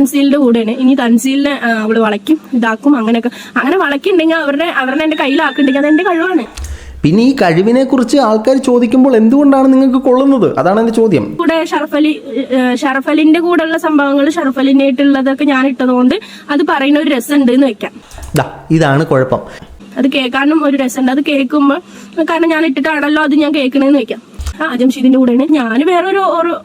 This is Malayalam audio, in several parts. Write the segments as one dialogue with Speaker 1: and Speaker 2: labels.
Speaker 1: തൻസീലിന്റെ കൂടെയാണ്. ഇനി തൻസീലിനെ അവള് വളയ്ക്കും, ഇതാക്കും, അങ്ങനെയൊക്കെ. അങ്ങനെ വളയ്ക്കുണ്ടെങ്കിൽ അവരുടെ എന്റെ കയ്യിലാക്കുന്നുണ്ടെങ്കിൽ അത് എന്റെ കഴിവാണ്.
Speaker 2: പിന്നെ ഈ കഴിവിനെ കുറിച്ച് ആൾക്കാർ ചോദിക്കുമ്പോൾ എന്തുകൊണ്ടാണ് നിങ്ങൾക്ക് കൊള്ളുന്നത്? അതാണ് എന്റെ ചോദ്യം.
Speaker 1: കൂടെ ഷറഫലിന്റെ കൂടെയുള്ള സംഭവങ്ങൾ, ഷറഫലിനായിട്ടുള്ളതൊക്കെ ഞാൻ ഇട്ടതുകൊണ്ട് അത് പറയുന്ന ഒരു രസമുണ്ട് എന്ന് വെക്കാം.
Speaker 2: ഇതാണ് കുഴപ്പം.
Speaker 1: അത് കേൾക്കാനും ഒരു രസമുണ്ട്. അത് കേൾക്കുമ്പോൾ, കാരണം ഞാൻ ഇട്ടിട്ടാണല്ലോ അത് ഞാൻ കേൾക്കണേന്ന് വെക്കാം. ജംഷീദിന്റെ കൂടെയാണ്. ഞാൻ വേറെ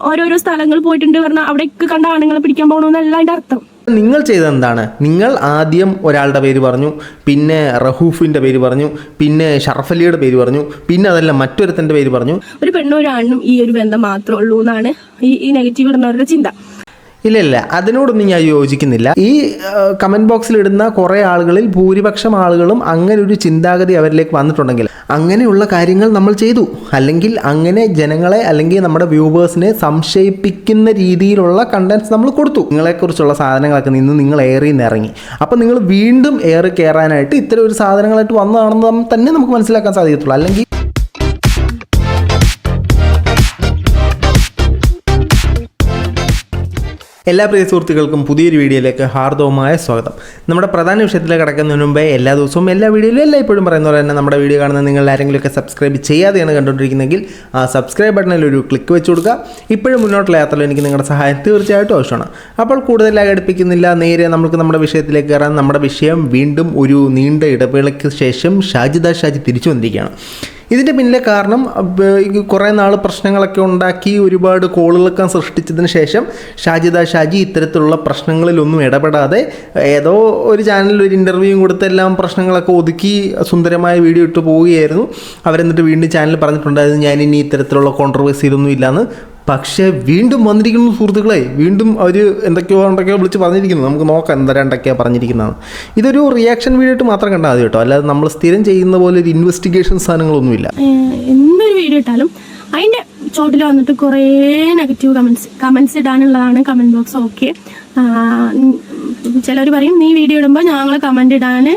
Speaker 1: ഓരോരോ സ്ഥലങ്ങൾ പോയിട്ടുണ്ട് പറഞ്ഞാൽ അവിടേക്ക് കണ്ട ആണുങ്ങളെ പിടിക്കാൻ പോകണമെന്നല്ല അതിന്റെ അർത്ഥം.
Speaker 2: നിങ്ങൾ ചെയ്തെന്താണ്? നിങ്ങൾ ആദ്യം ഒരാളുടെ പേര് പറഞ്ഞു, പിന്നെ റഹൂഫിന്റെ പേര് പറഞ്ഞു, പിന്നെ ഷറഫലിയുടെ പേര് പറഞ്ഞു, പിന്നെ അതല്ല മറ്റൊരുത്തന്റെ പേര് പറഞ്ഞു.
Speaker 1: ഒരു പെണ്ണും ഒരാണിനും ഈ ഒരു ബന്ധം മാത്രമേ ഉള്ളൂ എന്നാണ് ഈ നെഗറ്റീവ് ഇടുന്നവരുടെ ചിന്ത.
Speaker 2: ഇല്ല, അതിനോടൊന്നും ഞാൻ യോജിക്കുന്നില്ല. ഈ കമൻറ്റ് ബോക്സിൽ ഇടുന്ന കുറേ ആളുകളിൽ ഭൂരിപക്ഷം ആളുകളും അങ്ങനെ ഒരു ചിന്താഗതി അവരിലേക്ക് വന്നിട്ടുണ്ടെങ്കിൽ അങ്ങനെയുള്ള കാര്യങ്ങൾ നമ്മൾ ചെയ്തു, അല്ലെങ്കിൽ അങ്ങനെ ജനങ്ങളെ അല്ലെങ്കിൽ നമ്മുടെ വ്യൂവേഴ്സിനെ സംശയിപ്പിക്കുന്ന രീതിയിലുള്ള കണ്ടന്റ്സ് നമ്മൾ കൊടുത്തു. നിങ്ങളെക്കുറിച്ചുള്ള സാധനങ്ങളൊക്കെ നിങ്ങൾ ഏറി നിറങ്ങി. അപ്പോൾ നിങ്ങൾ വീണ്ടും ഏറി കയറാനായിട്ട് ഇത്തരം ഒരു സാധനങ്ങളായിട്ട് വന്നതാണെന്ന് തന്നെ നമുക്ക് മനസ്സിലാക്കാൻ സാധിക്കത്തുള്ളൂ. അല്ലെങ്കിൽ എല്ലാ പ്രിയ സുഹൃത്തുക്കൾക്കും പുതിയൊരു വീഡിയോയിലേക്ക് ഹാർദവമായ സ്വാഗതം. നമ്മുടെ പ്രധാന വിഷയത്തിലേക്ക് കടക്കുന്നതിന് മുമ്പേ എല്ലാ ദിവസവും എല്ലാ വീഡിയോയിലും എല്ലായ്പ്പോഴും പറയുന്ന പോലെ തന്നെ നമ്മുടെ വീഡിയോ കാണുന്ന നിങ്ങൾ ആരെങ്കിലുമൊക്കെ സബ്സ്ക്രൈബ് ചെയ്യാതെയാണ് കണ്ടുകൊണ്ടിരിക്കുന്നതെങ്കിൽ ആ സബ്സ്ക്രൈബ് ബട്ടണിൽ ഒരു ക്ലിക്ക് വെച്ച് കൊടുക്കുക. ഇപ്പോഴും മുന്നോട്ടുള്ള യാത്രയിൽ എനിക്ക് നിങ്ങളുടെ സഹായം തീർച്ചയായിട്ടും ആവശ്യമാണ്. അപ്പോൾ കൂടുതലായി അടുപ്പിക്കുന്നില്ല, നേരെ നമുക്ക് നമ്മുടെ വിഷയത്തിലേക്ക് കയറാൻ. നമ്മുടെ വിഷയം വീണ്ടും ഒരു നീണ്ട ഇടവേളയ്ക്ക് ശേഷം ഷാജി തിരിച്ചു വന്നിരിക്കുകയാണ്. ഇതിൻ്റെ പിന്നിലെ കാരണം കുറേ നാൾ പ്രശ്നങ്ങളൊക്കെ ഉണ്ടാക്കി ഒരുപാട് കോളുകളൊക്കെ സൃഷ്ടിച്ചതിന് ശേഷം ഷാജി ഇത്തരത്തിലുള്ള പ്രശ്നങ്ങളിലൊന്നും ഇടപെടാതെ ഏതോ ഒരു ചാനലിൽ ഒരു ഇൻ്റർവ്യൂവും കൊടുത്തെല്ലാം പ്രശ്നങ്ങളൊക്കെ ഒതുക്കി സുന്ദരമായ വീഡിയോ ഇട്ട് പോവുകയായിരുന്നു. അവരെന്നിട്ട് വീണ്ടും ചാനൽ പറഞ്ഞിട്ടുണ്ടായിരുന്നു ഞാനിനി ഇത്തരത്തിലുള്ള കോൺട്രവേഴ്സിയിലൊന്നും ഇല്ലയെന്ന്. പക്ഷേ വീണ്ടും വന്നിരിക്കുന്നു സുഹൃത്തുക്കളെ. വീണ്ടും അവർ എന്തൊക്കെയോ വിളിച്ച് പറഞ്ഞിരിക്കുന്നു. നമുക്ക് നോക്കാം എന്തൊക്കെയാണ് പറഞ്ഞിരിക്കുന്നതാണ്. ഇതൊരു റിയാക്ഷൻ വീഡിയോ ആയിട്ട് മാത്രം കണ്ടാൽ മതി കേട്ടോ, അല്ലാതെ നമ്മൾ സ്ഥിരം ചെയ്യുന്ന പോലെ ഒരു ഇൻവെസ്റ്റിഗേഷൻ സാധനങ്ങളൊന്നുമില്ല.
Speaker 1: എന്തൊരു വീഡിയോ ഇട്ടാലും അതിൻ്റെ ചോട്ടിൽ വന്നിട്ട് കുറേ നെഗറ്റീവ് കമൻസ് ഇടാനുള്ളതാണ് കമൻറ്റ് ബോക്സ്. ഓക്കെ, ചിലർ പറയും നീ വീഡിയോ ഇടുമ്പോൾ ഞങ്ങൾ കമൻറ്റ് ഇടാൻ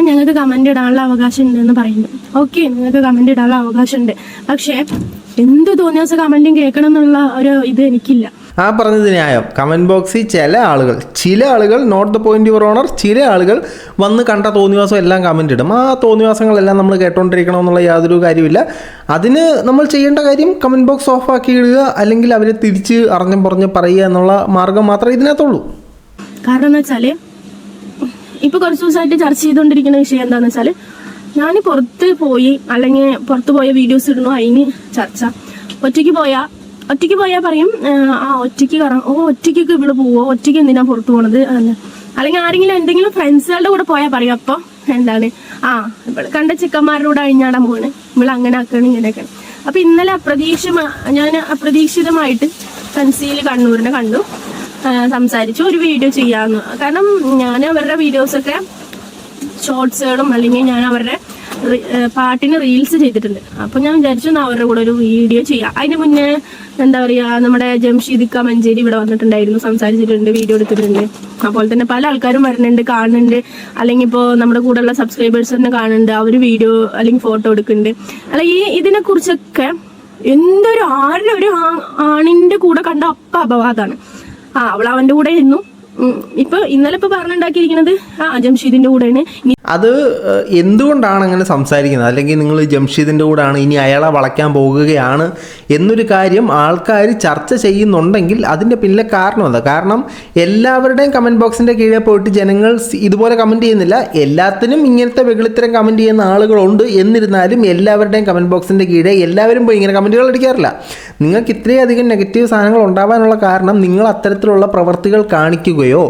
Speaker 1: ഞങ്ങൾക്ക് കമൻറ്റ് ഇടാനുള്ള അവകാശം ഉണ്ടെന്ന് പറയുന്നു. ഓക്കെ, നിങ്ങൾക്ക് കമൻറ്റ് ഇടാനുള്ള അവകാശമുണ്ട്. പക്ഷേ എന്ത് തോന്നിയ ദിവസം കമൻറ്റും കേൾക്കണം എന്നുള്ള ഒരു ഇത് എനിക്കില്ല.
Speaker 2: ആ പറഞ്ഞത് ന്യായം. കമൻറ്റ് ബോക്സിൽ ചില ആളുകൾ note the point your honour, ചില ആളുകൾ വന്ന് കണ്ട തോന്നിവാസം എല്ലാം കമൻറ്റ് ഇടും. ആ തോന്നിവാസങ്ങളെല്ലാം നമ്മൾ കേട്ടോണ്ടിരിക്കണമെന്നുള്ള യാതൊരു കാര്യമില്ല. അതിന് നമ്മൾ ചെയ്യേണ്ട കാര്യം കമൻറ്റ് ബോക്സ് ഓഫാക്കി ഇടുക, അല്ലെങ്കിൽ അവരെ തിരിച്ച് അറിഞ്ഞും പറഞ്ഞ് പറയുക എന്നുള്ള മാർഗം മാത്രമേ ഇതിനകത്തുള്ളൂ.
Speaker 1: കാരണം എന്ന് വെച്ചാൽ ഇപ്പോൾ കുറച്ച് ദിവസമായിട്ട് ചർച്ച ചെയ്തുകൊണ്ടിരിക്കുന്ന വിഷയം എന്താണെന്ന് വെച്ചാൽ, ഞാൻ പുറത്ത് പോയ വീഡിയോസ് ഇടുന്നു, അതിന് ചർച്ച. ഒറ്റയ്ക്ക് പോയാൽ പറയും ഒറ്റയ്ക്കൊക്കെ ഇവിടെ പോവോ, ഒറ്റയ്ക്ക് എന്തിനാ പുറത്ത് പോണത്, അല്ലെങ്കിൽ ആരെങ്കിലും എന്തെങ്കിലും ഫ്രണ്ട്സുകളുടെ കൂടെ പോയാൽ പറയും അപ്പം എന്താണ് ഇവിടെ കണ്ട ചിക്കന്മാരുടെ അഴിഞ്ഞാടാൻ പോവാണ്, ഇവിടെ അങ്ങനെ ആക്കണം ഇങ്ങനെയൊക്കെ. അപ്പൊ ഇന്നലെ ഞാൻ അപ്രതീക്ഷിതമായിട്ട് തൻസീൽ കണ്ണൂരിനെ കണ്ടു, സംസാരിച്ചു, ഒരു വീഡിയോ ചെയ്യാമെന്ന്. കാരണം ഞാൻ അവരുടെ വീഡിയോസൊക്കെ ഷോർട്സുകളും അല്ലെങ്കിൽ ഞാൻ അവരുടെ പാട്ടിന് റീൽസ് ചെയ്തിട്ടുണ്ട്. അപ്പോൾ ഞാൻ വിചാരിച്ചു അവരുടെ കൂടെ ഒരു വീഡിയോ ചെയ്യാം. അതിന് മുന്നേ എന്താ പറയുക, നമ്മുടെ ജംഷീദ് മഞ്ചേരി ഇവിടെ വന്നിട്ടുണ്ടായിരുന്നു, സംസാരിച്ചിട്ടുണ്ട്, വീഡിയോ എടുത്തിട്ടുണ്ട്. അതുപോലെ തന്നെ പല ആൾക്കാരും വരുന്നുണ്ട്, കാണുന്നുണ്ട്, അല്ലെങ്കിൽ ഇപ്പോൾ നമ്മുടെ കൂടെയുള്ള സബ്സ്ക്രൈബേഴ്സ് തന്നെ കാണുന്നുണ്ട്, അവർ വീഡിയോ അല്ലെങ്കിൽ ഫോട്ടോ എടുക്കുന്നുണ്ട്. അല്ലെങ്കിൽ ഇതിനെ കുറിച്ചൊക്കെ എന്തൊരു ആണിന്റെ കൂടെ കണ്ട അപ്പം അപവാദമാണ്. അവൾ അവന്റെ കൂടെ ഇരുന്നു. ഇന്നലെ പറഞ്ഞുണ്ടാക്കിയിരിക്കുന്നത് ജംഷീദിന്റെ കൂടെയാണ്.
Speaker 2: അത് എന്തുകൊണ്ടാണ് അങ്ങനെ സംസാരിക്കുന്നത്, അല്ലെങ്കിൽ നിങ്ങൾ ജംഷീദിൻ്റെ കൂടെയാണ്, ഇനി അയാളെ വളയ്ക്കാൻ പോകുകയാണ് എന്നൊരു കാര്യം ആൾക്കാർ ചർച്ച ചെയ്യുന്നുണ്ടെങ്കിൽ അതിൻ്റെ പിന്നിലെ കാരണം എന്താ? കാരണം എല്ലാവരുടെയും കമൻറ്റ് ബോക്സിൻ്റെ കീഴെ പോയിട്ട് ജനങ്ങൾ ഇതുപോലെ കമൻറ്റ് ചെയ്യുന്നില്ല. എല്ലാത്തിനും ഇങ്ങനത്തെ വെളിത്തരം കമൻറ്റ് ചെയ്യുന്ന ആളുകളുണ്ട്. എന്നിരുന്നാലും എല്ലാവരുടെയും കമൻറ്റ് ബോക്സിൻ്റെ കീഴെ എല്ലാവരും പോയി ഇങ്ങനെ കമൻറ്റുകൾ അടിക്കാറില്ല. നിങ്ങൾക്ക് ഇത്രയധികം നെഗറ്റീവ് സാധനങ്ങൾ ഉണ്ടാവാനുള്ള കാരണം നിങ്ങൾ അത്തരത്തിലുള്ള പ്രവർത്തികൾ കാണിക്കുകയോ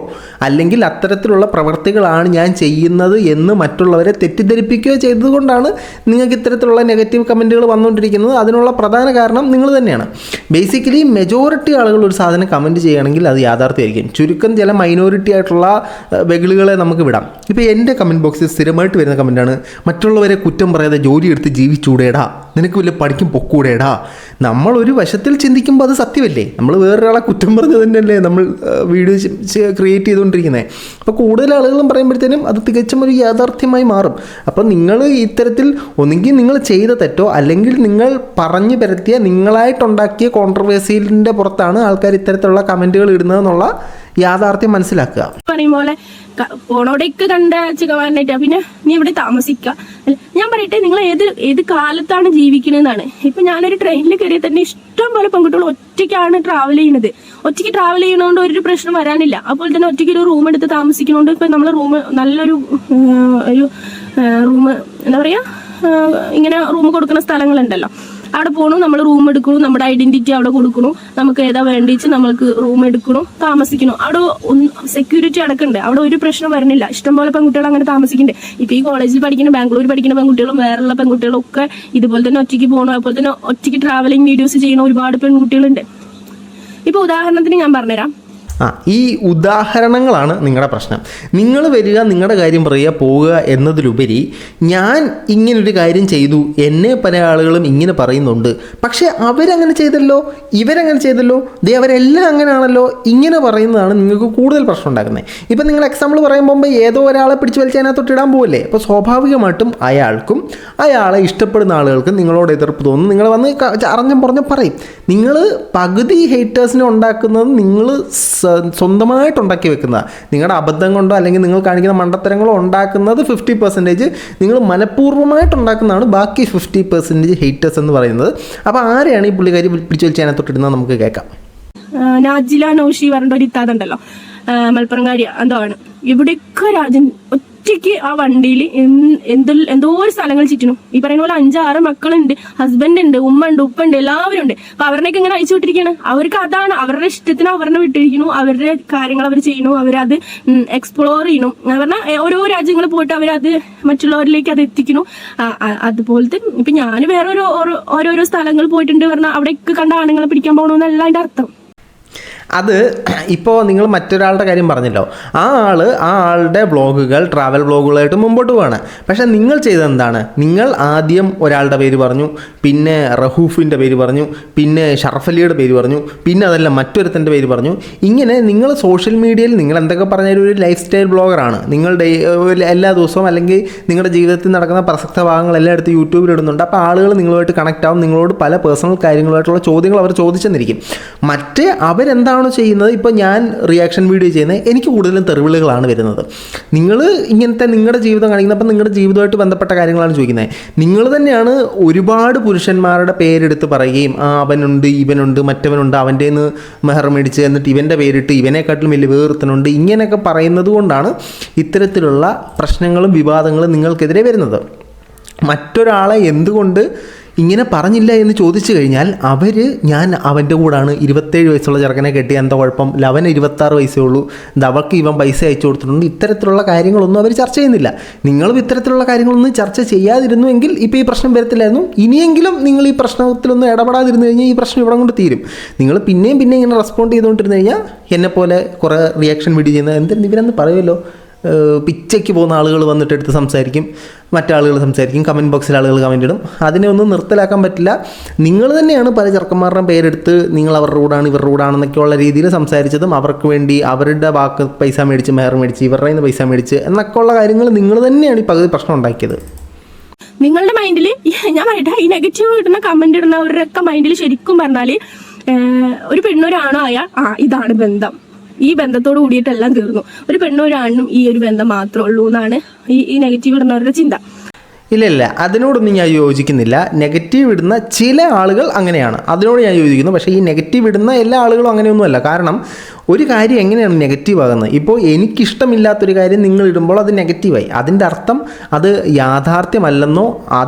Speaker 2: അല്ലെങ്കിൽ അത്തരത്തിലുള്ള പ്രവർത്തികളാണ് ഞാൻ ചെയ്യുന്നത് എന്ന് മറ്റുള്ളവരെ തെറ്റിദ്ധരിപ്പിക്കുകയോ ചെയ്തതുകൊണ്ടാണ് നിങ്ങൾക്ക് ഇത്തരത്തിലുള്ള നെഗറ്റീവ് കമൻറ്റുകൾ വന്നുകൊണ്ടിരിക്കുന്നത്. അതിനുള്ള പ്രധാന കാരണം നിങ്ങൾ തന്നെയാണ്. ബേസിക്കലി മെജോറിറ്റി ആളുകൾ ഒരു സാധനം കമൻറ്റ് ചെയ്യുകയാണെങ്കിൽ അത് യാഥാർത്ഥ്യമായിരിക്കും. ചുരുക്കം ചില മൈനോറിറ്റി ആയിട്ടുള്ള വെഗിളുകളെ നമുക്ക് വിടാം. ഇപ്പോൾ എൻ്റെ കമൻറ്റ് ബോക്സിൽ സ്ഥിരമായിട്ട് വരുന്ന കമൻറ്റാണ്, മറ്റുള്ളവരെ കുറ്റം പറയാതെ ജോലി എടുത്ത് ജീവിച്ചൂടേടാ, നിനക്ക് വലിയ പഠിക്കും പൊക്കൂടേടാ. നമ്മളൊരു വശത്തിൽ ചിന്തിക്കുമ്പോൾ അത് സത്യമല്ലേ, നമ്മൾ വേറൊരാളെ കുറ്റം പറഞ്ഞത് തന്നെയല്ലേ നമ്മൾ വീഡിയോ ക്രിയേറ്റ് ചെയ്തുകൊണ്ടിരിക്കുന്നത്. അപ്പോൾ കൂടുതൽ ആളുകളും പറയുമ്പോഴത്തേനും അത് തികച്ചും ഒരു യാഥാർത്ഥ്യമായി മാറും. അപ്പോൾ നിങ്ങൾ ഇത്തരത്തിൽ ഒന്നുകിൽ നിങ്ങൾ ചെയ്ത തെറ്റോ അല്ലെങ്കിൽ നിങ്ങൾ പറഞ്ഞു പരത്തിയ നിങ്ങളായിട്ടുണ്ടാക്കിയ കോൺട്രവേഴ്സിൻ്റെ പുറത്താണ് ആൾക്കാർ ഇത്തരത്തിലുള്ള കമൻറ്റുകൾ ഇടുന്നതെന്നുള്ള യാഥാർത്ഥ്യം മനസ്സിലാക്കുക.
Speaker 1: പറയും പോലെ പോണോടെയൊക്കെ കണ്ട ചിക്കന്മാരനായിട്ടാ പിന്നെ നീ ഇവിടെ താമസിക്കുക. ഞാൻ പറയട്ടെ, നിങ്ങൾ ഏത് കാലത്താണ് ജീവിക്കണെന്നാണ്. ഇപ്പൊ ഞാനൊരു ട്രെയിനിൽ കയറിയാൽ തന്നെ ഇഷ്ടം പോലെ പെൺകുട്ടികൾ ഒറ്റയ്ക്കാണ് ട്രാവൽ ചെയ്യുന്നത്. ഒറ്റയ്ക്ക് ട്രാവൽ ചെയ്യുന്നതുകൊണ്ട് ഒരു പ്രശ്നം വരാനില്ല. അപ്പോൾ തന്നെ ഒറ്റയ്ക്ക് ഒരു റൂം എടുത്ത് താമസിക്കുന്നതുകൊണ്ട് ഇപ്പൊ നമ്മളെ റൂം നല്ലൊരു റൂം എന്താ പറയാ, ഇങ്ങനെ റൂം കൊടുക്കുന്ന സ്ഥലങ്ങളുണ്ടല്ലോ, അവിടെ പോകണു, നമ്മൾ റൂം എടുക്കണു, നമ്മുടെ ഐഡന്റിറ്റി അവിടെ കൊടുക്കണു, നമുക്ക് ഏതാ വേണ്ടിച്ച് നമ്മൾക്ക് റൂം എടുക്കണു, താമസിക്കണു. അവിടെ സെക്യൂരിറ്റി അടക്കണ്ട്, അവിടെ ഒരു പ്രശ്നം വരുന്നില്ല. ഇഷ്ടംപോലെ പെൺകുട്ടികൾ അങ്ങനെ താമസിക്കുന്നുണ്ട്. ഇപ്പൊ ഈ കോളേജിൽ പഠിക്കുന്ന, ബാംഗ്ലൂർ പഠിക്കുന്ന പെൺകുട്ടികളും വേറെയുള്ള പെൺകുട്ടികളും ഒക്കെ ഇതുപോലെ തന്നെ ഒറ്റയ്ക്ക് പോകണം, അതുപോലെ തന്നെ ഒറ്റയ്ക്ക് ട്രാവലിംഗ് വീഡിയോസ് ചെയ്യുന്ന ഒരുപാട് പെൺകുട്ടികളുണ്ട്. ഇപ്പൊ ഉദാഹരണത്തിന് ഞാൻ പറഞ്ഞുതരാം.
Speaker 2: ഈ ഉദാഹരണങ്ങളാണ് നിങ്ങളുടെ പ്രശ്നം. നിങ്ങൾ വരിക, നിങ്ങളുടെ കാര്യം പറയുക, പോവുക എന്നതിലുപരി ഞാൻ ഇങ്ങനൊരു കാര്യം ചെയ്തു, എന്നെ പല ആളുകളും ഇങ്ങനെ പറയുന്നുണ്ട്, പക്ഷേ അവരങ്ങനെ ചെയ്തല്ലോ, ഇവരങ്ങനെ ചെയ്തല്ലോ, അവരെല്ലാം അങ്ങനെയാണല്ലോ, ഇങ്ങനെ പറയുന്നതാണ് നിങ്ങൾക്ക് കൂടുതൽ പ്രശ്നം ഉണ്ടാക്കുന്നത്. ഇപ്പം നിങ്ങൾ എക്സാമ്പിൾ പറയുമ്പോൾ ഏതോ ഒരാളെ പിടിച്ച് വലിച്ച് അതിനകത്തോട്ട് ഇടാൻ പോകല്ലേ, അപ്പോൾ സ്വാഭാവികമായിട്ടും അയാൾക്കും അയാളെ ഇഷ്ടപ്പെടുന്ന ആളുകൾക്കും നിങ്ങളോട് എതിർപ്പ് തോന്നും. നിങ്ങൾ വന്ന് അറിഞ്ഞും പറഞ്ഞും പറയും. നിങ്ങൾ പകുതി ഹേറ്റേഴ്സിനെ ഉണ്ടാക്കുന്നത് നിങ്ങൾ സ്വന്തമായിട്ട് ഉണ്ടാക്കി വെക്കുന്നതാണ്. നിങ്ങളുടെ അബദ്ധം കൊണ്ടോ അല്ലെങ്കിൽ നിങ്ങൾ കാണിക്കുന്ന മണ്ടത്തരങ്ങളോ ഉണ്ടാക്കുന്നത് 50%, നിങ്ങൾ മനഃപൂർവ്വമായിട്ട് ഉണ്ടാക്കുന്നതാണ് ബാക്കി 50% ഹേറ്റേഴ്സ് എന്ന് പറയുന്നത്. അപ്പോൾ ആരെയാണ് ഈ പുള്ളിക്കാരി പിടിച്ചു വലിച്ച് അതിനകത്തോട്ടിടുന്നത് നമുക്ക് കേൾക്കാം.
Speaker 1: നാജില നൗഷി പറഞ്ഞ ഒരു ഇത്താതുണ്ടല്ലോ, മലപ്പുറംകാരി എന്താണ്, ഇവിടെയൊക്കെ രാജൻ ഒറ്റയ്ക്ക് ആ വണ്ടിയിൽ എന്തോ ഒരു സ്ഥലങ്ങൾ ചുറ്റണം. ഈ പറയുന്ന പോലെ 5-6 മക്കളുണ്ട്, ഹസ്ബൻഡ് ഉണ്ട്, ഉമ്മ ഉണ്ട്, ഉപ്പ ഉണ്ട്, എല്ലാവരും ഉണ്ട്. അപ്പൊ അവരുടെയൊക്കെ ഇങ്ങനെ അയച്ചു വിട്ടിരിക്കുകയാണ്. അവർക്ക് അതാണ് അവരുടെ ഇഷ്ടത്തിന് അവരെ വിട്ടിരിക്കുന്നു, അവരുടെ കാര്യങ്ങൾ അവർ ചെയ്യുന്നു, അവരത് എക്സ്പ്ലോർ ചെയ്യണം. പറഞ്ഞാൽ ഓരോ രാജ്യങ്ങളിൽ പോയിട്ട് അവരത് മറ്റുള്ളവരിലേക്ക് അത് എത്തിക്കുന്നു. അതുപോലത്തെ ഇപ്പൊ ഞാൻ വേറെ ഓരോരോ സ്ഥലങ്ങൾ പോയിട്ടുണ്ട് പറഞ്ഞാൽ അവിടെയൊക്കെ കണ്ട ആണുങ്ങളെ പിടിക്കാൻ പോകണമെന്നല്ല അതിന്റെ അർത്ഥം.
Speaker 2: അത് ഇപ്പോൾ നിങ്ങൾ മറ്റൊരാളുടെ കാര്യം പറഞ്ഞല്ലോ, ആ ആളുടെ വ്ളോഗുകൾ ട്രാവൽ വ്ളോഗുകളായിട്ട് മുമ്പോട്ട് പോവാണ്. പക്ഷേ നിങ്ങൾ ചെയ്തതെന്താണ്? നിങ്ങൾ ആദ്യം ഒരാളുടെ പേര് പറഞ്ഞു, പിന്നെ റഹൂഫിൻ്റെ പേര് പറഞ്ഞു, പിന്നെ ഷറഫലിയുടെ പേര് പറഞ്ഞു, പിന്നെ അതല്ല മറ്റൊരുത്തൻ്റെ പേര് പറഞ്ഞു. ഇങ്ങനെ നിങ്ങൾ സോഷ്യൽ മീഡിയയിൽ നിങ്ങൾ എന്തൊക്കെ പറഞ്ഞാലും ഒരു ലൈഫ് സ്റ്റൈൽ ബ്ലോഗറാണ്. നിങ്ങളുടെ എല്ലാ ദിവസവും അല്ലെങ്കിൽ നിങ്ങളുടെ ജീവിതത്തിൽ നടക്കുന്ന പ്രസക്ത ഭാഗങ്ങളെല്ലാം എടുത്ത് യൂട്യൂബിൽ ഇടുന്നുണ്ട്. അപ്പോൾ ആളുകൾ നിങ്ങളുമായിട്ട് കണക്റ്റ് ആവും, നിങ്ങളോട് പല പേഴ്സണൽ കാര്യങ്ങളായിട്ടുള്ള ചോദ്യങ്ങൾ അവർ ചോദിച്ചെന്നിരിക്കും. മറ്റേ അവരെന്താണ് ചെയ്യുന്നത്? ഇപ്പോൾ ഞാൻ റിയാക്ഷൻ വീഡിയോ ചെയ്യുന്നത്, എനിക്ക് കൂടുതലും തെറിവിളികളാണ് വരുന്നത്. നിങ്ങൾ ഇങ്ങനത്തെ നിങ്ങളുടെ ജീവിതം കാണിക്കുന്നത്, അപ്പം നിങ്ങളുടെ ജീവിതമായിട്ട് ബന്ധപ്പെട്ട കാര്യങ്ങളാണ് ചോദിക്കുന്നത്. നിങ്ങൾ തന്നെയാണ് ഒരുപാട് പുരുഷന്മാരുടെ പേരെടുത്ത് പറയുകയും അവനുണ്ട്, ഇവനുണ്ട്, മറ്റവനുണ്ട്, അവൻ്റെ നിന്ന് മെഹർ മേടിച്ച് എന്നിട്ട് ഇവൻ്റെ പേരിട്ട് ഇവനെക്കാട്ടിലും വലിയ വേർത്തനുണ്ട്, ഇങ്ങനെയൊക്കെ പറയുന്നത് കൊണ്ടാണ് ഇത്തരത്തിലുള്ള പ്രശ്നങ്ങളും വിവാദങ്ങളും നിങ്ങൾക്കെതിരെ വരുന്നത്. മറ്റൊരാളെ എന്തുകൊണ്ട് ഇങ്ങനെ പറഞ്ഞില്ല എന്ന് ചോദിച്ചു കഴിഞ്ഞാൽ ഞാൻ അവൻ്റെ കൂടാണ്, 27 വയസ്സുള്ള ചെറുക്കനെ കെട്ടി, എന്താ കുഴപ്പം, അവന് 26 വയസ്സേ ഉള്ളൂ, അവൾക്ക് ഇവൻ പൈസ അയച്ചു കൊടുത്തിട്ടുണ്ട്, ഇത്തരത്തിലുള്ള കാര്യങ്ങളൊന്നും അവർ ചർച്ച ചെയ്യുന്നില്ല. നിങ്ങളും ഇത്തരത്തിലുള്ള കാര്യങ്ങളൊന്നും ചർച്ച ചെയ്യാതിരുന്നുവെങ്കിൽ ഇപ്പോൾ ഈ പ്രശ്നം വരത്തില്ലായിരുന്നു. ഇനിയെങ്കിലും നിങ്ങൾ ഈ പ്രശ്നത്തിലൊന്നും ഇടപെടാതിരുന്നു കഴിഞ്ഞാൽ ഈ പ്രശ്നം ഇവിടെ കൊണ്ട് തീരും. നിങ്ങൾ പിന്നെയും ഇങ്ങനെ റെസ്പോണ്ട് ചെയ്തുകൊണ്ടിരുന്നു കഴിഞ്ഞാൽ എന്നെപ്പോലെ കുറേ റിയാക്ഷൻ വീഡിയോ ചെയ്യുന്നത് എന്തായാലും ഇവരെന്ന് പറയുമല്ലോ, പിച്ചയ്ക്ക് പോകുന്ന ആളുകൾ വന്നിട്ട് എടുത്ത് സംസാരിക്കും, മറ്റാളുകൾ സംസാരിക്കും, കമൻറ്റ് ബോക്സിൽ ആളുകൾ കമൻ്റ് ഇടും. അതിനെ ഒന്നും നിർത്തലാക്കാൻ പറ്റില്ല. നിങ്ങൾ തന്നെയാണ് പല ചെറുക്കന്മാരുടെ പേരെടുത്ത് നിങ്ങൾ അവരുടെ കൂടാണ് ഇവരുടെ കൂടാണെന്നൊക്കെയുള്ള രീതിയിൽ സംസാരിച്ചതും, അവർക്ക് വേണ്ടി അവരുടെ വാക്ക് പൈസ മേടിച്ച് മെഹർ മേടിച്ച് ഇവരുടെ നിന്ന് പൈസ മേടിച്ച് എന്നൊക്കെയുള്ള കാര്യങ്ങൾ നിങ്ങൾ തന്നെയാണ് ഈ പകുതി പ്രശ്നം ഉണ്ടാക്കിയത്.
Speaker 1: നിങ്ങളുടെ മൈൻഡിൽ ഞാൻ പറയട്ടെ, ഈ നെഗറ്റീവ് ഇടുന്ന കമന്റ് ഇടുന്നവരുടെയൊക്കെ മൈൻഡിൽ ശരിക്കും പറഞ്ഞാൽ ഒരു പെണ്ണൊരാണോ ആയാൽ ഇതാണ് ബന്ധം, ഈ ബന്ധത്തോട് കൂടിയിട്ടെല്ലാം തീർന്നു, ഒരു പെണ്ണും ഒരാണിനും ഈ ഒരു ബന്ധം മാത്രമേ ഉള്ളൂ എന്നാണ് ഈ നെഗറ്റീവ് ഇടുന്നവരുടെ ചിന്ത.
Speaker 2: ഇല്ല, അതിനോടൊന്നും ഞാൻ യോജിക്കുന്നില്ല. നെഗറ്റീവ് ഇടുന്ന ചില ആളുകൾ അങ്ങനെയാണ്, അതിനോട് ഞാൻ യോജിക്കുന്നു. പക്ഷേ ഈ നെഗറ്റീവ് ഇടുന്ന എല്ലാ ആളുകളും അങ്ങനെയൊന്നുമല്ല. കാരണം ഒരു കാര്യം എങ്ങനെയാണ് നെഗറ്റീവ് ആകുന്നത്? ഇപ്പോൾ എനിക്കിഷ്ടമില്ലാത്തൊരു കാര്യം നിങ്ങൾ ഇടുമ്പോൾ അത് നെഗറ്റീവായി. അതിൻ്റെ അർത്ഥം അത് യാഥാർത്ഥ്യമല്ലെന്നോ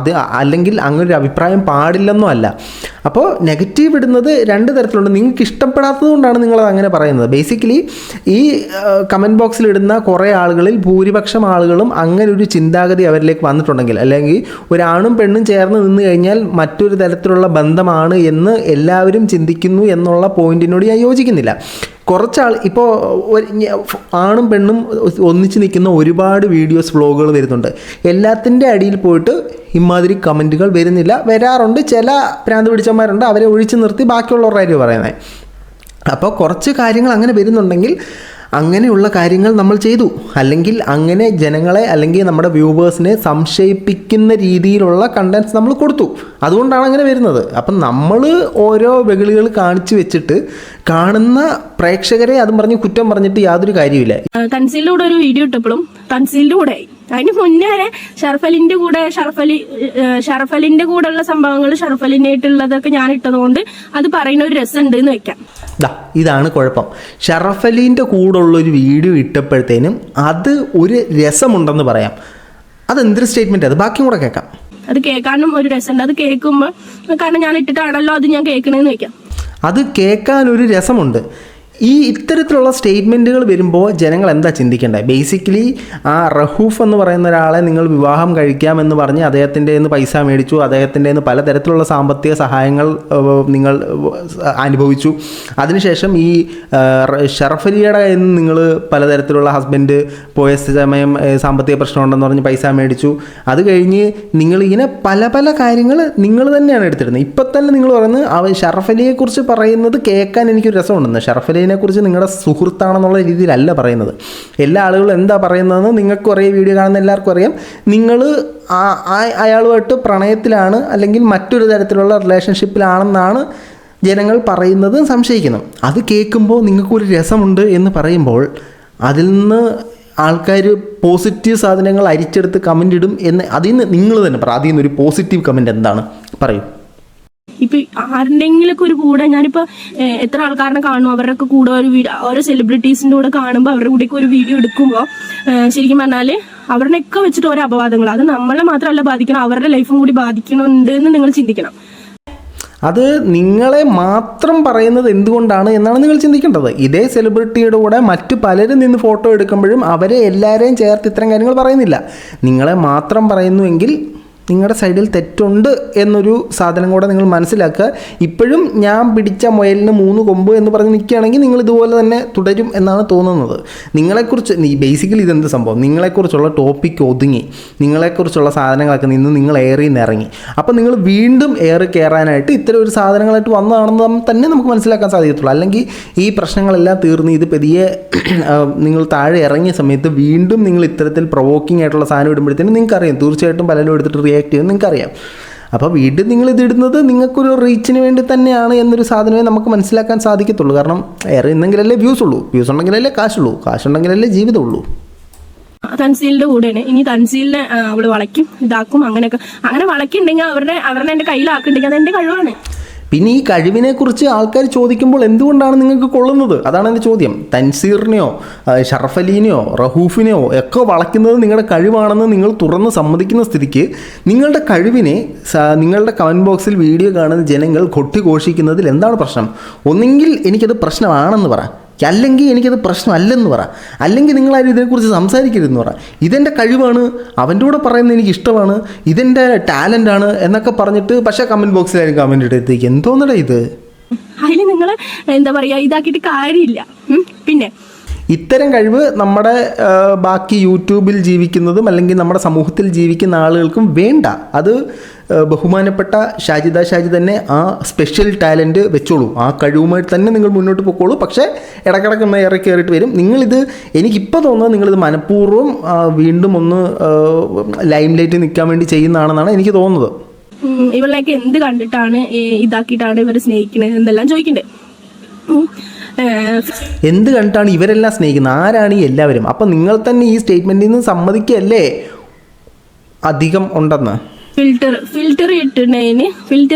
Speaker 2: അല്ലെങ്കിൽ അങ്ങനൊരു അഭിപ്രായം പാടില്ലെന്നോ അല്ല. അപ്പോൾ നെഗറ്റീവ് ഇടുന്നത് 2 തരത്തിലുണ്ട്. നിങ്ങൾക്ക് ഇഷ്ടപ്പെടാത്തത് കൊണ്ടാണ് നിങ്ങളത് അങ്ങനെ പറയുന്നത്. ബേസിക്കലി ഈ കമൻറ്റ് ബോക്സിൽ ഇടുന്ന കുറേ ആളുകളിൽ ഭൂരിപക്ഷം ആളുകളും അങ്ങനെ ഒരു ചിന്താഗതി അവരിലേക്ക് വന്നിട്ടുണ്ടെങ്കിൽ, അല്ലെങ്കിൽ ഒരാണും പെണ്ണും ചേർന്ന് നിന്ന് കഴിഞ്ഞാൽ മറ്റൊരു തരത്തിലുള്ള ബന്ധമാണ് എന്ന് എല്ലാവരും ചിന്തിക്കുന്നു എന്നുള്ള പോയിന്റിനോട് ഞാൻ യോജിക്കുന്നില്ല. കുറച്ചാൾ ഇപ്പോൾ ആണും പെണ്ണും ഒന്നിച്ച് നിൽക്കുന്ന ഒരുപാട് വീഡിയോസ് വ്ളോഗുകൾ വരുന്നുണ്ട്. എല്ലാത്തിൻ്റെ അടിയിൽ പോയിട്ട് ഇമാതിരി കമൻറ്റുകൾ വരുന്നില്ല, വരാറുണ്ട്. ചില ഭ്രാന്ത് പിടിച്ചന്മാരുണ്ട്, അവരെ ഒഴിച്ചു നിർത്തി ബാക്കിയുള്ളവരുടെ കാര്യം പറയുന്നത്. അപ്പോൾ കുറച്ച് കാര്യങ്ങൾ അങ്ങനെ വരുന്നുണ്ടെങ്കിൽ അങ്ങനെയുള്ള കാര്യങ്ങൾ നമ്മൾ ചെയ്തു, അല്ലെങ്കിൽ അങ്ങനെ ജനങ്ങളെ അല്ലെങ്കിൽ നമ്മുടെ വ്യൂവേഴ്സിനെ സംശയിപ്പിക്കുന്ന രീതിയിലുള്ള കണ്ടൻറ്റ്സ് നമ്മൾ കൊടുത്തു. അതുകൊണ്ടാണ് അങ്ങനെ വരുന്നത്. അപ്പം നമ്മൾ ഓരോ വെകിളികൾ കാണിച്ചു വെച്ചിട്ട് കാണുന്ന പ്രേക്ഷകരെ അതും പറഞ്ഞ് കുറ്റം പറഞ്ഞിട്ട് യാതൊരു കാര്യമില്ല.
Speaker 1: തൻസീലിന്റെ കൂടെ ഒരു വീഡിയോ ഇട്ടപ്പോഴും തൻസീലിന്റെ കൂടെ അതിന് മുന്നേ വരെ ഷറഫലിന്റെ കൂടെ ഉള്ള സംഭവങ്ങൾ ഷറഫലിനായിട്ടുള്ളതൊക്കെ ഞാൻ ഇട്ടതുകൊണ്ട് അത് പറയുന്ന ഒരു രസമുണ്ട് എന്ന് വെക്കാം.
Speaker 2: ഇതാണ് കുഴപ്പം. ഷറഫലീൻ്റെ കൂടെ ഉള്ളൊരു വീഡിയോ ഇട്ടപ്പോഴത്തേനും അത് ഒരു രസമുണ്ടെന്ന് പറയാം. അതെന്തൊരു സ്റ്റേറ്റ്മെൻറ്റ്, അത് ബാക്കിയും കൂടെ കേൾക്കാം.
Speaker 1: അത് കേൾക്കാനും ഒരു രസമുണ്ട്. അത് കേൾക്കുമ്പോൾ കാരണം ഞാൻ ഇട്ടിട്ടാണല്ലോ അത് ഞാൻ കേൾക്കണേന്ന് വെക്കാം.
Speaker 2: അത് കേൾക്കാനൊരു രസമുണ്ട്. ഈ ഇത്തരത്തിലുള്ള സ്റ്റേറ്റ്മെൻറ്റുകൾ വരുമ്പോൾ ജനങ്ങൾ എന്താ ചിന്തിക്കേണ്ടത്? ബേസിക്കലി ആ റഹൂഫ് എന്ന് പറയുന്ന ഒരാളെ നിങ്ങൾ വിവാഹം കഴിക്കാമെന്ന് പറഞ്ഞ് അദ്ദേഹത്തിൻ്റെ നിന്ന് പൈസ മേടിച്ചു, അദ്ദേഹത്തിൻ്റെ നിന്ന് പലതരത്തിലുള്ള സാമ്പത്തിക സഹായങ്ങൾ നിങ്ങൾ അനുഭവിച്ചു. അതിനുശേഷം ഈ ഷറഫലിയുടെ കയ്യിൽ നിന്ന് നിങ്ങൾ പലതരത്തിലുള്ള ഹസ്ബൻഡ് പോയ സമയം സാമ്പത്തിക പ്രശ്നമുണ്ടെന്ന് പറഞ്ഞ് പൈസ മേടിച്ചു. അത് കഴിഞ്ഞ് നിങ്ങളിങ്ങനെ പല പല കാര്യങ്ങൾ നിങ്ങൾ തന്നെയാണ് എടുത്തിരുന്നത്. ഇപ്പം തന്നെ നിങ്ങൾ പറയുന്നത് ഷറഫലിയെക്കുറിച്ച് പറയുന്നത് കേൾക്കാൻ എനിക്കൊരു രസമുണ്ടെന്ന്. ഷറഫലി കുറിച്ച് നിങ്ങളുടെ സുഹൃത്താണെന്നുള്ള രീതിയിലല്ല പറയുന്നത്. എല്ലാ ആളുകളും എന്താ പറയുന്നതെന്ന് നിങ്ങൾക്കും അറിയാം, വീഡിയോ കാണുന്ന എല്ലാവർക്കും അറിയാം. നിങ്ങൾ അയാളുമായിട്ട് പ്രണയത്തിലാണ് അല്ലെങ്കിൽ മറ്റൊരു തരത്തിലുള്ള റിലേഷൻഷിപ്പിലാണെന്നാണ് ജനങ്ങൾ പറയുന്നത്, സംശയിക്കുന്നു. അത് കേൾക്കുമ്പോൾ നിങ്ങൾക്കൊരു രസമുണ്ട് എന്ന് പറയുമ്പോൾ അതിൽ നിന്ന് ആൾക്കാർ പോസിറ്റീവ് സാധനങ്ങൾ അരിച്ചെടുത്ത് കമൻ്റ് ഇടും എന്ന് അതിൽ നിന്ന് നിങ്ങൾ തന്നെ പറ. അതിൽ നിന്നൊരു പോസിറ്റീവ് കമൻ്റ് എന്താണ് പറയൂ.
Speaker 1: ഇപ്പൊ ആരുടെങ്കിലൊക്കെ ഒരു കൂടെ ഞാനിപ്പോ എത്ര ആൾക്കാരെ കാണും, അവരുടെ കൂടെ ഒരു ഓരോ സെലിബ്രിറ്റീസിന്റെ കൂടെ കാണുമ്പോൾ അവരുടെ കൂടെ ഒരു വീഡിയോ എടുക്കുമ്പോൾ ശരിക്കും പറഞ്ഞാല് അവരുടെയൊക്കെ വെച്ചിട്ട് ഓരോ അപവാദങ്ങൾ, അത് നമ്മളെ മാത്രമല്ല ബാധിക്കണം, അവരുടെ ലൈഫും കൂടി ബാധിക്കുന്നുണ്ട് എന്ന് നിങ്ങൾ ചിന്തിക്കണം.
Speaker 2: അത് നിങ്ങളെ മാത്രം പറയുന്നത് എന്തുകൊണ്ടാണ് എന്നാണ് നിങ്ങൾ ചിന്തിക്കേണ്ടത്. ഇതേ സെലിബ്രിറ്റിയുടെ കൂടെ മറ്റു പലരും നിന്ന് ഫോട്ടോ എടുക്കുമ്പോഴും അവരെ എല്ലാവരെയും ചേർത്ത് ഇത്തരം കാര്യങ്ങൾ പറയുന്നില്ല. നിങ്ങളെ മാത്രം പറയുന്നുവെങ്കിൽ നിങ്ങളുടെ സൈഡിൽ തെറ്റുണ്ട് എന്നൊരു സാധനം കൂടെ നിങ്ങൾ മനസ്സിലാക്കുക. ഇപ്പോഴും ഞാൻ പിടിച്ച മുയലിന് 3 കൊമ്പ് എന്ന് പറഞ്ഞ് നിൽക്കുകയാണെങ്കിൽ നിങ്ങൾ ഇതുപോലെ തന്നെ തുടരും എന്നാണ് തോന്നുന്നത്. നിങ്ങളെക്കുറിച്ച് ബേസിക്കലി ഇതെന്ത് സംഭവം, നിങ്ങളെക്കുറിച്ചുള്ള ടോപ്പിക്ക് ഒതുങ്ങി, നിങ്ങളെക്കുറിച്ചുള്ള സാധനങ്ങളൊക്കെ നിന്ന് നിങ്ങൾ എയറിൽ നിന്ന് ഇറങ്ങി. അപ്പോൾ നിങ്ങൾ വീണ്ടും എയർ കയറാനായിട്ട് ഇത്തരം ഒരു സാധനങ്ങളായിട്ട് വന്നതാണെന്ന് തന്നെ നമുക്ക് മനസ്സിലാക്കാൻ സാധിക്കത്തുള്ളൂ. അല്ലെങ്കിൽ ഈ പ്രശ്നങ്ങളെല്ലാം തീർന്ന് ഇത് പതിയെ നിങ്ങൾ താഴെ ഇറങ്ങിയ സമയത്ത് വീണ്ടും നിങ്ങൾ ഇത്തരത്തിൽ പ്രൊവോക്കിംഗ് ആയിട്ടുള്ള സാധനം ഇടുമ്പോഴത്തേനും നിങ്ങൾക്കറിയാം റിയാക്ട് ചെയ്യും, നിങ്ങൾക്കറിയാം. അപ്പോൾ വീണ്ടും നിങ്ങളിത് ഇടുന്നത് നിങ്ങൾക്കൊരു റീച്ചിന് വേണ്ടി തന്നെയാണ് എന്നൊരു സാധനമേ നമുക്ക് മനസ്സിലാക്കാൻ സാധിക്കത്തുള്ളൂ. കാരണം ഏറെ ഇന്നെങ്കിലല്ലേ വ്യൂസ് ഉള്ളൂ, വ്യൂസ് ഉണ്ടെങ്കിലല്ലേ കാശുള്ളൂ, കാശുണ്ടെങ്കിലല്ലേ ജീവിതമുള്ളൂ.
Speaker 1: തൻസീലിന്റെ കൂടെയാണ്. ഇനി തൻസീലിനെ അവള് വളയ്ക്കും, ഇതാക്കും, അങ്ങനെയൊക്കെ. അങ്ങനെ വളയ്ക്കുണ്ടെങ്കിൽ അവരുടെ എന്റെ കയ്യിലാക്കുന്നുണ്ടെങ്കിൽ അത് എന്റെ കഴിവാണ്.
Speaker 2: പിന്നെ ഈ കഴിവിനെക്കുറിച്ച് ആൾക്കാർ ചോദിക്കുമ്പോൾ എന്തുകൊണ്ടാണ് നിങ്ങൾക്ക് കൊള്ളുന്നത്? അതാണ് എൻ്റെ ചോദ്യം. തൻസീറിനെയോ ഷറഫലീനെയോ റഹൂഫിനെയോ ഒക്കെ വളയ്ക്കുന്നത് നിങ്ങളുടെ കഴിവാണെന്ന് നിങ്ങൾ തുറന്ന് സമ്മതിക്കുന്ന സ്ഥിതിക്ക് നിങ്ങളുടെ കഴിവിനെ നിങ്ങളുടെ കമൻറ്റ് ബോക്സിൽ വീഡിയോ കാണുന്ന ജനങ്ങൾ കൊട്ടിഘോഷിക്കുന്നതിൽ എന്താണ് പ്രശ്നം? ഒന്നെങ്കിൽ എനിക്കത് പ്രശ്നമാണെന്ന് പറ, അല്ലെങ്കിൽ എനിക്കത് പ്രശ്നമല്ലെന്ന് പറ, അല്ലെങ്കിൽ നിങ്ങളാരും ഇതിനെക്കുറിച്ച് സംസാരിക്കരുതെന്ന് പറ. ഇതെൻ്റെ കഴിവാണ്, അവൻ്റെ കൂടെ പറയുന്നത് എനിക്ക് ഇഷ്ടമാണ്, ഇതെൻ്റെ ടാലൻ്റാണ് എന്നൊക്കെ പറഞ്ഞിട്ട് പക്ഷേ കമൻറ്റ് ബോക്സിലായിരിക്കും കമൻറ്റ് ഇടത്തേക്ക്. എന്തോന്നടാ ഇത്?
Speaker 1: അതിൽ നിങ്ങൾ എന്താ പറയുക, ഇതാക്കിയിട്ട് കാര്യമില്ല. പിന്നെ
Speaker 2: ഇത്തരം കഴിവ് നമ്മുടെ ബാക്കി യൂട്യൂബിൽ ജീവിക്കുന്നതും അല്ലെങ്കിൽ നമ്മുടെ സമൂഹത്തിൽ ജീവിക്കുന്ന ആളുകൾക്കും വേണ്ട. അത് ബഹുമാനപ്പെട്ട ഷാജി തന്നെ ആ സ്പെഷ്യൽ ടാലൻറ്റ് വെച്ചോളൂ, ആ കഴിവുമായിട്ട് തന്നെ നിങ്ങൾ മുന്നോട്ട് പോയിക്കോളൂ. പക്ഷേ ഇടക്കിടക്ക് ഏറെ കയറിയിട്ട് വരും. നിങ്ങളിത് എനിക്കിപ്പോൾ തോന്നുന്നത് നിങ്ങളിത് മനഃപൂർവ്വം വീണ്ടും ഒന്ന് ലൈം ലൈറ്റ് നിൽക്കാൻ വേണ്ടി ചെയ്യുന്നതാണെന്നാണ് എനിക്ക് തോന്നുന്നത്.
Speaker 1: ഇവളിലേക്ക് എന്ത് കണ്ടിട്ടാണ് ഇതാക്കിയിട്ടാണ് ഇവർ സ്നേഹിക്കുന്നത് എന്തെല്ലാം ചോദിക്കണ്ടേ?
Speaker 2: എന്ത് കണ്ടിട്ടാണ് ഇവരെല്ലാം സ്നേഹിക്കുന്നത്? ആരാണ് ഈ എല്ലാവരും? അപ്പം നിങ്ങൾ തന്നെ ഈ സ്റ്റേറ്റ്മെൻറ്റിൽ നിന്ന് സമ്മതിക്കല്ലേ അധികം ഉണ്ടെന്ന്?
Speaker 1: ഫിൽറ്റർ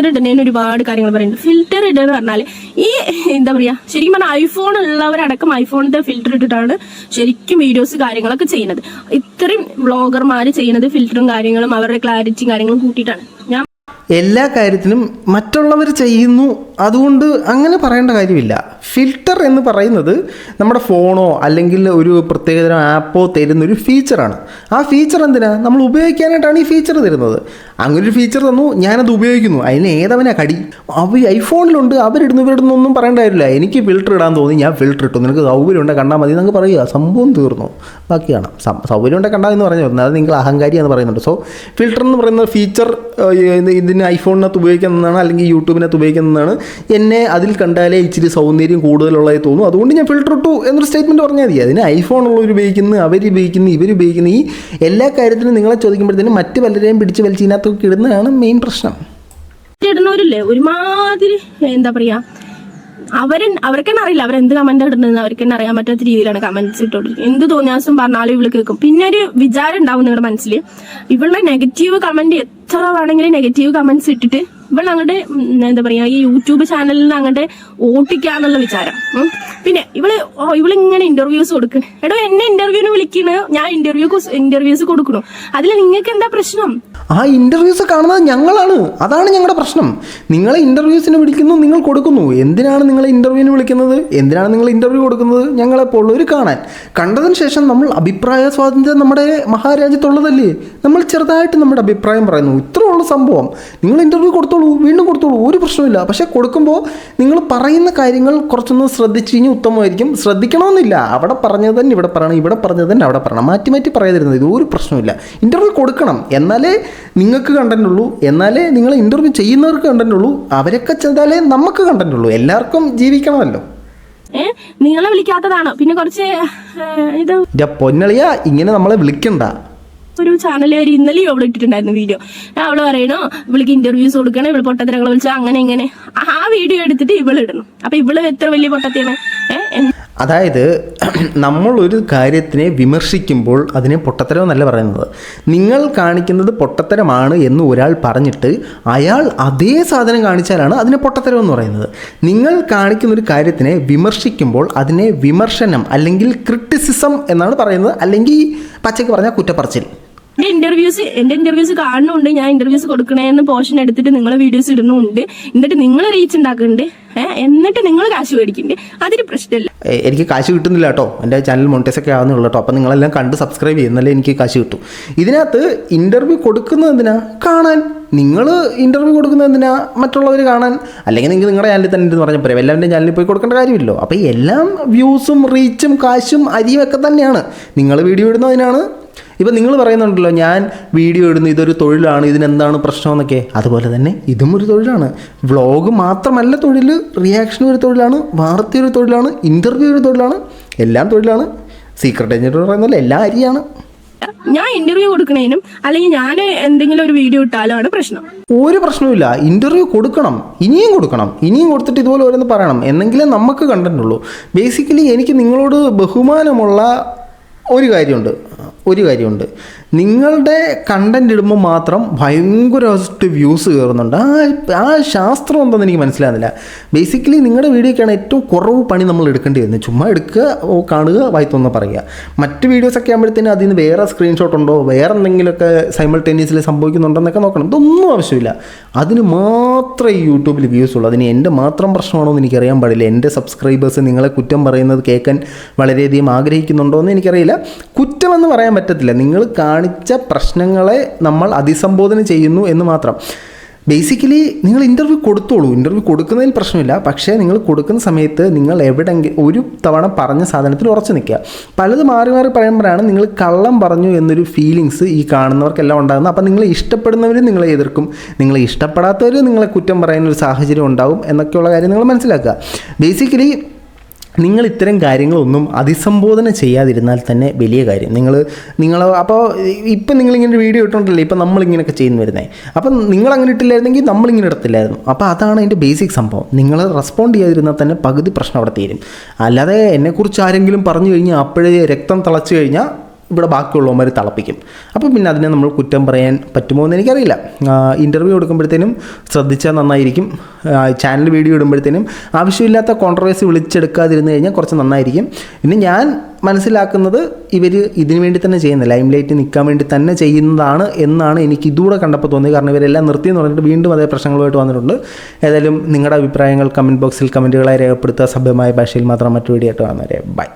Speaker 1: ഇടുന്നതിന് ഒരുപാട് കാര്യങ്ങൾ പറയുന്നുണ്ട്. ഫിൽറ്റർ ഇടുക എന്ന് പറഞ്ഞാൽ ഈ എന്താ പറയാ, ശരിക്കും പറഞ്ഞാൽ ഐഫോൺ ഉള്ളവരടക്കം ഐഫോണിന്റെ ഫിൽറ്റർ ഇട്ടിട്ടാണ് ശരിക്കും വീഡിയോസ് കാര്യങ്ങളൊക്കെ ചെയ്യുന്നത്. ഇത്രയും വ്ളോഗർമാര് ചെയ്യുന്നത് ഫിൽറ്ററും കാര്യങ്ങളും അവരുടെ ക്ലാരിറ്റിയും കാര്യങ്ങളും കൂട്ടിയിട്ടാണ്. ഞാൻ
Speaker 2: എല്ലാ കാര്യത്തിനും മറ്റുള്ളവർ ചെയ്യുന്നു, അതുകൊണ്ട് അങ്ങനെ പറയേണ്ട കാര്യമില്ല. ഫിൽറ്റർ എന്ന് പറയുന്നത് നമ്മുടെ ഫോണോ അല്ലെങ്കിൽ ഒരു പ്രത്യേകതരം ആപ്പോ തരുന്നൊരു ഫീച്ചറാണ്. ആ ഫീച്ചർ എന്തിനാ? നമ്മൾ ഉപയോഗിക്കാനായിട്ടാണ് ഈ ഫീച്ചർ തരുന്നത്. അങ്ങനൊരു ഫീച്ചർ തന്നു, ഞാനത് ഉപയോഗിക്കുന്നു, അതിന് ഏതവനാ കടി? ഐഫോണിലുണ്ട്, അവരിടുന്നു ഇവരിടുന്നു ഒന്നും പറയേണ്ട കാര്യമില്ല. എനിക്ക് ഫിൽറ്റർ ഇടാൻ തോന്നി, ഞാൻ ഫിൽറ്റർ ഇട്ടു, നിനക്ക് സൗകര്യം ഉണ്ടെങ്കിൽ കണ്ടാൽ മതി എന്നൊക്കെ പറയുക, സംഭവം തീർന്നു. ബാക്കിയാണ് സൗകര്യം ഉണ്ടെങ്കിൽ കണ്ടാൽ എന്ന് പറഞ്ഞു വരുന്നത്, അത് നിങ്ങൾ അഹങ്കാരി എന്ന് പറയുന്നുണ്ട്. സോ ഫിൽറ്റർ എന്ന് പറയുന്ന ഫീച്ചർ ഇതിന് ഐഫോണിനകത്ത് ഉപയോഗിക്കുന്നതാണ് അല്ലെങ്കിൽ യൂട്യൂബിനകത്ത് ഉപയോഗിക്കുന്നതാണ്. എന്നെ അതിൽ കണ്ടാലേ ഇച്ചിരി സൗന്ദര്യം കൂടുതലുള്ളതായി തോന്നും, അതുകൊണ്ട് ഞാൻ ഫിൽറ്റർ ഇട്ടു എന്നൊരു സ്റ്റേറ്റ്മെൻറ്റ് പറഞ്ഞാൽ മതി. അതിന് ഐഫോണുള്ളവർ ഉപയോഗിക്കുന്നു, അവരുപയോഗിക്കുന്നു, ഇവരുപയോഗിക്കുന്നു. ഈ എല്ലാ കാര്യത്തിലും നിങ്ങളെ ചോദിക്കുമ്പോഴത്തേനും മറ്റ് പലരെയും പിടിച്ച് വലിച്ച് ഇതിനകത്തൊക്കെ ഇടുന്നതാണ് മെയിൻ പ്രശ്നം.
Speaker 1: ഇടുന്നവരില്ലേ ഒരുമാതിരി എന്താ പറയാ, അവർക്കെന്നെ അറിയില്ല അവരെന്ത് കമന്റ് ഇടുന്നത്, അവർക്കെന്നെ അറിയാൻ പറ്റാത്ത രീതിയിലാണ് കമന്റ്സ് ഇട്ടോട്ട്. എന്ത് തോന്നിയാസം പറഞ്ഞാലും ഇവള് കേൾക്കും. പിന്നെ ഒരു വിചാരം ഉണ്ടാവും നിങ്ങളുടെ മനസ്സിൽ, ഇവളുടെ നെഗറ്റീവ് കമന്റ് എത്ര വേണമെങ്കിലും നെഗറ്റീവ് കമന്റ്സ് ഇട്ടിട്ട് ഇവൾ അങ്ങോട്ട് എന്താ പറയാ ഈ യൂട്യൂബ് ചാനലിൽ നിന്ന് അങ്ങോട്ട് ഓട്ടിക്കാന്നുള്ള വിചാരം. പിന്നെ ഇവളിങ്ങനെ ഇന്റർവ്യൂസ് കൊടുക്കണേ. എടോ എന്നെ ഇന്റർവ്യൂവിന് വിളിക്കണ്, ഞാൻ ഇന്റർവ്യൂസ് കൊടുക്കണു, അതിൽ നിങ്ങൾക്ക് എന്താ പ്രശ്നം?
Speaker 2: ആ ഇന്റർവ്യൂസ് കാണുന്നത് ഞങ്ങളാണ്, അതാണ് ഞങ്ങളുടെ പ്രശ്നം. നിങ്ങളെ ഇന്റർവ്യൂസിന് വിളിക്കുന്നു, നിങ്ങൾ കൊടുക്കുന്നു. എന്തിനാണ് നിങ്ങളെ ഇന്റർവ്യൂവിന് വിളിക്കുന്നത്, എന്തിനാണ് നിങ്ങൾ ഇന്റർവ്യൂ കൊടുക്കുന്നത്? ഞങ്ങളെപ്പോലുള്ളവർ കണ്ടതിന് ശേഷം നമ്മൾ അഭിപ്രായ സ്വാതന്ത്ര്യം നമ്മുടെ മഹാരാജ്യത്തുള്ളതല്ലേ, നമ്മൾ ചെറുതായിട്ട് നമ്മുടെ അഭിപ്രായം പറയുന്നു, ഇത്ര ഉള്ള സംഭവം. നിങ്ങൾ ഇന്റർവ്യൂ കൊടുത്തോളൂ, വീണ്ടും കൊടുത്തോളൂ, ഒരു പ്രശ്നമില്ല. പക്ഷെ കൊടുക്കുമ്പോൾ നിങ്ങൾ പറയുന്ന കാര്യങ്ങൾ കുറച്ചൊന്ന് ശ്രദ്ധിച്ച് കഴിഞ്ഞാൽ ഉത്തമമായിരിക്കും. ശ്രദ്ധിക്കണമെന്നില്ല, അവിടെ പറഞ്ഞത് തന്നെ ഇവിടെ പറയണം, ഇവിടെ പറഞ്ഞത് തന്നെ അവിടെ പറയണം, മാറ്റി മാറ്റി പറയാതിരുന്നത് ഇത് ഒരു പ്രശ്നമില്ല. ഇന്റർവ്യൂ കൊടുക്കണം, എന്നാലേ നിങ്ങൾക്ക് കണ്ടന്റ് ഉള്ളൂ, എന്നാലേ നിങ്ങൾ ഇന്റർവ്യൂ ചെയ്യുന്നവർക്ക് കണ്ടന്റ് ഉള്ളൂ, അവരൊക്കെ ചെയ്താലേ നമുക്ക് കണ്ടന്റ് ഉള്ളൂ. എല്ലാവർക്കും ജീവിക്കണമല്ലോ.
Speaker 1: നിങ്ങളെ വിളിക്കാത്തതാണോ? പിന്നെ കുറച്ച് ഇത്
Speaker 2: പൊന്നളിയ ഇങ്ങനെ നമ്മളെ വിളിക്കണ്ട.
Speaker 1: ഒരു ചാനലുകാർ ഇന്നലെയും അവിടെ ഇട്ടിട്ടുണ്ടായിരുന്നു വീഡിയോ. അവള് പറയണോ ഇവൾക്ക് ഇന്റർവ്യൂസ് കൊടുക്കണം, ഇവള് പൊട്ടത്തരങ്ങളെ വിളിച്ചാൽ അങ്ങനെ ഇങ്ങനെ. ആ വീഡിയോ എടുത്തിട്ട് ഇവള് ഇടണം. അപ്പൊ ഇവള് എത്ര വലിയ പൊട്ടത്തിയാണ്.
Speaker 2: അതായത് നമ്മളൊരു കാര്യത്തിനെ വിമർശിക്കുമ്പോൾ അതിനെ പൊട്ടത്തരം എന്നല്ല പറയുന്നത്. നിങ്ങൾ കാണിക്കുന്നത് പൊട്ടത്തരമാണ് എന്ന് ഒരാൾ പറഞ്ഞിട്ട് അയാൾ അതേ സാധനം കാണിച്ചാലാണ് അതിനെ പൊട്ടത്തരം എന്ന് പറയുന്നത്. നിങ്ങൾ കാണിക്കുന്നൊരു കാര്യത്തിനെ വിമർശിക്കുമ്പോൾ അതിനെ വിമർശനം അല്ലെങ്കിൽ ക്രിറ്റിസിസം എന്നാണ് പറയുന്നത്, അല്ലെങ്കിൽ പച്ചയ്ക്ക് പറഞ്ഞാൽ കുറ്റപ്പറച്ചിൽ.
Speaker 1: എന്റെ ഇന്റർവ്യൂസ് കാണുന്നുണ്ട്, ഞാൻ ഇന്റർവ്യൂസ് കൊടുക്കണേന്ന് പോർഷൻ എടുത്തിട്ട് നിങ്ങളെ വീഡിയോസ് ഇടുന്നുണ്ട്, എന്നിട്ട് നിങ്ങൾ റീച്ച് ഉണ്ടാക്കുന്നുണ്ട്, എന്നിട്ട് നിങ്ങൾ കാശ് മേടിക്കുന്നുണ്ട്, അതൊരു പ്രശ്നമില്ല.
Speaker 2: എനിക്ക് കാശ് കിട്ടുന്നില്ല കേട്ടോ, എൻ്റെ ചാനൽ മോണിറ്റൈസ് ഒക്കെ ആവുന്നുള്ളൂ കേട്ടോ. അപ്പം നിങ്ങളെല്ലാം കണ്ട് സബ്സ്ക്രൈബ് ചെയ്യുന്നല്ലേ എനിക്ക് കാശ് കിട്ടും. ഇതിനകത്ത് ഇൻ്റർവ്യൂ കൊടുക്കുന്നത് എന്തിനാ? കാണാൻ. നിങ്ങൾ ഇൻ്റർവ്യൂ കൊടുക്കുന്നത് എന്തിനാ? മറ്റുള്ളവർ കാണാൻ. അല്ലെങ്കിൽ നിങ്ങൾ നിങ്ങളുടെ ചാനലിൽ തന്നെ എന്ന് പറഞ്ഞാൽ പറയാം, എല്ലാവരുടെ ചാനലിൽ പോയി കൊടുക്കേണ്ട കാര്യമില്ലല്ലോ. അപ്പോൾ ഈ എല്ലാം വ്യൂസും റീച്ചും കാശും അരിയും ഒക്കെ തന്നെയാണ്. നിങ്ങൾ വീഡിയോ ഇടുന്നതിനാണ്. ഇപ്പം നിങ്ങൾ പറയുന്നുണ്ടല്ലോ ഞാൻ വീഡിയോ ഇടുന്നു, ഇതൊരു തൊഴിലാണ്, ഇതിനെന്താണ് പ്രശ്നമെന്നൊക്കെ. അതുപോലെ തന്നെ ഇതും ഒരു തൊഴിലാണ്. വ്ളോഗ് മാത്രമല്ല തൊഴിൽ, റിയാക്ഷൻ ഒരു തൊഴിലാണ്, വാർത്ത ഒരു തൊഴിലാണ്, ഇൻ്റർവ്യൂ ഒരു തൊഴിലാണ്, എല്ലാം തൊഴിലാണ്. സീക്രട്ട് ഏജൻറ് പറയുന്നല്ലോ എല്ലാം അരിയാണ്.
Speaker 1: ഞാൻ ഇന്റർവ്യൂ കൊടുക്കണേനും അല്ലെങ്കിൽ ഞാൻ എന്തെങ്കിലും ഒരു വീഡിയോ ഇട്ടാലാണ് പ്രശ്നം.
Speaker 2: ഒരു പ്രശ്നവുമില്ല. ഇന്റർവ്യൂ കൊടുക്കണം, ഇനിയും കൊടുക്കണം, ഇനിയും കൊടുത്തിട്ട് ഇതുപോലെ ഓരോന്ന് പറയണം, എന്നെങ്കിലേ നമുക്ക് കണ്ടന്റ് ഉള്ളൂ. ബേസിക്കലി എനിക്ക് നിങ്ങളോട് ബഹുമാനമുള്ള ഒരു കാര്യമുണ്ട്. നിങ്ങളുടെ കണ്ടന്റ് ഇടുമ്പോൾ മാത്രം ഭയങ്കരമായിട്ട് വ്യൂസ് കയറുന്നുണ്ട്. ആ ശാസ്ത്രം എന്താണെന്ന് എനിക്ക് മനസ്സിലാകുന്നില്ല. ബേസിക്കലി നിങ്ങളുടെ വീഡിയോക്കാണ് ഏറ്റവും കുറവ് പണി നമ്മൾ എടുക്കേണ്ടി വരുന്നത്. ചുമ്മാ എടുക്കുക, കാണുക, വായിത്തൊന്ന് പറയുക. മറ്റ് വീഡിയോസൊക്കെ ആകുമ്പോഴത്തേനും അതിൽ നിന്ന് വേറെ സ്ക്രീൻഷോട്ട് ഉണ്ടോ, വേറെ എന്തെങ്കിലുമൊക്കെ സൈമൾട്ടേനിയസ്ലി സംഭവിക്കുന്നുണ്ടെന്നൊക്കെ നോക്കണം. ഇതൊന്നും ആവശ്യമില്ല. അതിന് മാത്രമേ ഈ യൂട്യൂബിൽ വ്യൂസ് ഉള്ളൂ. അതിന് എൻ്റെ മാത്രം പ്രശ്നമാണോ എന്ന് എനിക്കറിയാൻ പാടില്ല. എൻ്റെ സബ്സ്ക്രൈബേഴ്സ് നിങ്ങളെ കുറ്റം പറയുന്നത് കേൾക്കാൻ വളരെയധികം ആഗ്രഹിക്കുന്നുണ്ടോ എന്ന് എനിക്കറിയില്ല. കുറ്റമെന്ന് പറയാൻ പറ്റത്തില്ല. നിങ്ങൾ കാണിച്ച പ്രശ്നങ്ങളെ നമ്മൾ അഭിസംബോധന ചെയ്യുന്നു എന്ന് മാത്രം. ബേസിക്കലി നിങ്ങൾ ഇൻ്റർവ്യൂ കൊടുത്തോളൂ, ഇൻ്റർവ്യൂ കൊടുക്കുന്നതിൽ പ്രശ്നമില്ല. പക്ഷേ നിങ്ങൾ കൊടുക്കുന്ന സമയത്ത് നിങ്ങൾ എവിടെയെങ്കിലും ഒരു തവണ പറഞ്ഞ സാധനത്തിൽ ഉറച്ചു നിൽക്കുക. പലത് മാറി മാറി പറയുമ്പോഴാണ് നിങ്ങൾ കള്ളം പറഞ്ഞു എന്നൊരു ഫീലിങ്സ് ഈ കാണുന്നവർക്കെല്ലാം ഉണ്ടാകുന്നത്. അപ്പോൾ നിങ്ങൾ ഇഷ്ടപ്പെടുന്നവരും നിങ്ങളെ എതിർക്കും, നിങ്ങളെ ഇഷ്ടപ്പെടാത്തവർ നിങ്ങളെ കുറ്റം പറയുന്നൊരു സാഹചര്യം ഉണ്ടാകും എന്നൊക്കെയുള്ള കാര്യം നിങ്ങൾ മനസ്സിലാക്കുക. ബേസിക്കലി നിങ്ങൾ ഇത്തരം കാര്യങ്ങളൊന്നും അഭിസംബോധന ചെയ്യാതിരുന്നാൽ തന്നെ വലിയ കാര്യം. നിങ്ങൾ അപ്പോൾ ഇപ്പം നിങ്ങളിങ്ങനെ വീഡിയോ ഇട്ടുണ്ടല്ലോ, ഇപ്പം നമ്മളിങ്ങനെയൊക്കെ ചെയ്യുന്നു വരുന്നത്. അപ്പം നിങ്ങളങ്ങനെ ഇട്ടില്ലായിരുന്നെങ്കിൽ നമ്മളിങ്ങനെ ഇടത്തില്ലായിരുന്നു. അപ്പോൾ അതാണ് അതിൻ്റെ ബേസിക് സംഭവം. നിങ്ങൾ റെസ്പോണ്ട് ചെയ്യാതിരുന്നാൽ തന്നെ പകുതി പ്രശ്നം അവിടെ തീരും. അല്ലാതെ എന്നെക്കുറിച്ച് ആരെങ്കിലും പറഞ്ഞു കഴിഞ്ഞാൽ അപ്പോഴേ രക്തം തിളച്ച് കഴിഞ്ഞാൽ ഇവിടെ ബാക്കിയുള്ളവന്മാർ തിളപ്പിക്കും. അപ്പോൾ പിന്നെ അതിനെ നമ്മൾ കുറ്റം പറയാൻ പറ്റുമോ എന്ന് എനിക്കറിയില്ല. ഇൻ്റർവ്യൂ കൊടുക്കുമ്പോഴത്തേനും ശ്രദ്ധിച്ചാൽ നന്നായിരിക്കും. ചാനൽ വീഡിയോ ഇടുമ്പോഴത്തേനും ആവശ്യമില്ലാത്ത കോൺട്രവേഴ്സി വിളിച്ചെടുക്കാതിരുന്നു കഴിഞ്ഞാൽ കുറച്ച് നന്നായിരിക്കും. പിന്നെ ഞാൻ മനസ്സിലാക്കുന്നത് ഇവർ ഇതിനു വേണ്ടി തന്നെ ചെയ്യുന്ന, ലൈം ലൈറ്റ് നിൽക്കാൻ വേണ്ടി തന്നെ ചെയ്യുന്നതാണ് എന്നാണ് എനിക്ക് ഇതുകൂടെ കണ്ടപ്പോൾ തോന്നിയത്. കാരണം ഇവരെല്ലാം നിർത്തിയെന്ന് പറഞ്ഞിട്ട് വീണ്ടും അതേ പ്രശ്നങ്ങളുമായിട്ട് വന്നിട്ടുണ്ട്. ഏതായാലും നിങ്ങളുടെ അഭിപ്രായങ്ങൾ കമൻറ്റ് ബോക്സിൽ കമൻറ്റുകളായി രേഖപ്പെടുത്തുക. സഭ്യമായ ഭാഷയിൽ മാത്രം മറ്റു വീഡിയോ ആയിട്ട് കാണുന്നവരെ ബൈ.